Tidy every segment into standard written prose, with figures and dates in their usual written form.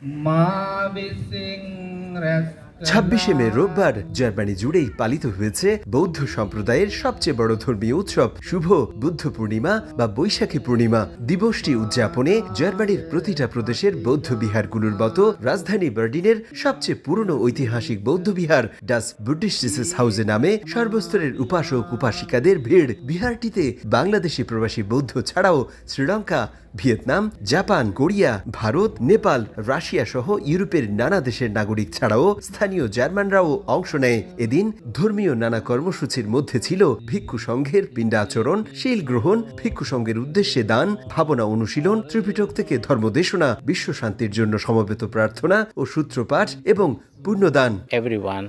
26শে মে রোববার জার্মানি জুড়েই পালিত হয়েছে বৌদ্ধ সম্প্রদায়ের সবচেয়ে বড় ধর্মীয় উৎসব শুভ বুদ্ধ পূর্ণিমা বা বৈশাখী পূর্ণিমা দিবসটি উদযাপনে জার্মানির প্রতিটা প্রদেশের বৌদ্ধ বিহারগুলোর মতো রাজধানী বার্লিনের সবচেয়ে পুরনো ঐতিহাসিক বৌদ্ধ বিহার ডাস বুদ্ধিস্ট হাউসে নামে সর্বস্তরের উপাসক উপাসিকাদের ভিড়। বিহারটিতে বাংলাদেশি প্রবাসী বৌদ্ধ ছাড়াও Sri Lanka, Vietnam, Japan, Korea, Bharat, Nepal, Russia সহ ইউরোপের নানা দেশের নাগরিক ছাড়াও স্থানীয় জার্মানরাও অংশ নেয়। এদিন ধর্মীয় নানা কর্মসূচির মধ্যে ছিল ভিক্ষু সংঘের পিণ্ডাচরণ, শীল গ্রহণ, ভিক্ষু সংঘের উদ্দেশ্যে দান, ভাবনা অনুশীলন, ত্রিপিটক থেকে ধর্মদেশনা, বিশ্ব শান্তির জন্য সমবেত প্রার্থনা ও সূত্রপাঠ এবং পুণ্যদান। Everyone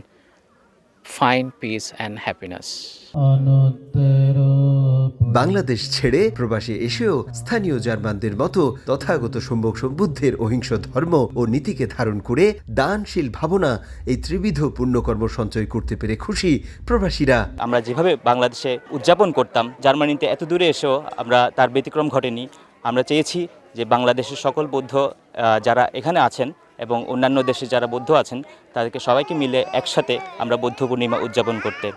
find peace and happiness. Bangladesh ছেড়ে প্রবাসে এসেও স্থানীয় জার্মানদের মতো তথাগত সম্যক সম্বুদ্ধের অহিংস ধর্ম ও নীতিকে ধারণ করে দানশীল ভাবনা এই ত্রিবিধ পুণ্যকর্ম সঞ্চয় করতে পেরে খুশি প্রবাসীরা। আমরা যেভাবে বাংলাদেশে উদযাপন করতাম, জার্মানিতে এত দূরে এসেও আমরা তার ব্যতিক্রম ঘটেনি। আমরা চেয়েছি যে বাংলাদেশের সকল বৌদ্ধ যারা এখানে আছেন এবং অন্যান্য দেশে যারা বৌদ্ধ আছেন তাদেরকে সবাইকে মিলে একসাথে আমরা বৌদ্ধ পূর্ণিমা উদযাপন করতে।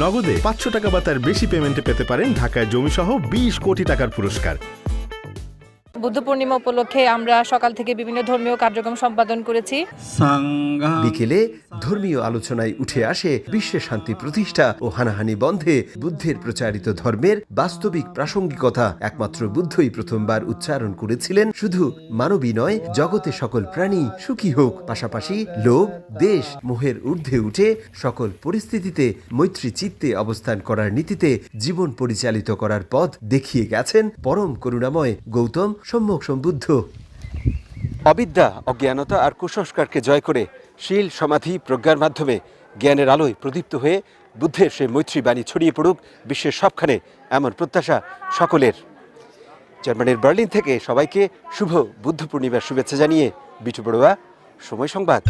নগদে 500 টাকা বা তার বেশি পেমেন্টে পেতে পারেন ঢাকায় জমিসহ 20 কোটি টাকার পুরস্কার। বুদ্ধ পূর্ণিমা উপলক্ষে আমরা সকাল থেকে বিভিন্ন ধর্মীয় কার্যক্রম সম্পাদন করেছি। বিকেলে ধর্মীয় আলোচনায় উঠে আসে বিশ্বে শান্তি প্রতিষ্ঠা ও হানাহানি বন্ধে বুদ্ধের প্রচারিত ধর্মের বাস্তবিক প্রাসঙ্গিকতা। একমাত্র বুদ্ধই প্রথমবার উচ্চারণ করেছিলেন, শুধু মানবী নয়, জগতে সকল প্রাণী সুখী হোক। পাশাপাশি লোভ, দেশ, মোহের ঊর্ধ্বে উঠে সকল পরিস্থিতিতে মৈত্রী চিত্তে অবস্থান করার নীতিতে জীবন পরিচালিত করার পথ দেখিয়ে গেছেন পরম করুণাময় গৌতম সম্যক সম্বুদ্ধ। অবিদ্যা, অজ্ঞানতা আর কুসংস্কারকে জয় করে শীল, সমাধি, প্রজ্ঞার মাধ্যমে জ্ঞানের আলোয় প্রদীপ্ত হয়ে বুদ্ধের সেই মৈত্রী বাণী ছড়িয়ে পড়ুক বিশ্বের সবখানে, এমন প্রত্যাশা সকলের। জার্মানির বার্লিন থেকে সবাইকে শুভ বুদ্ধ পূর্ণিমার শুভেচ্ছা জানিয়ে বিটু বড়ুয়া, সময় সংবাদ।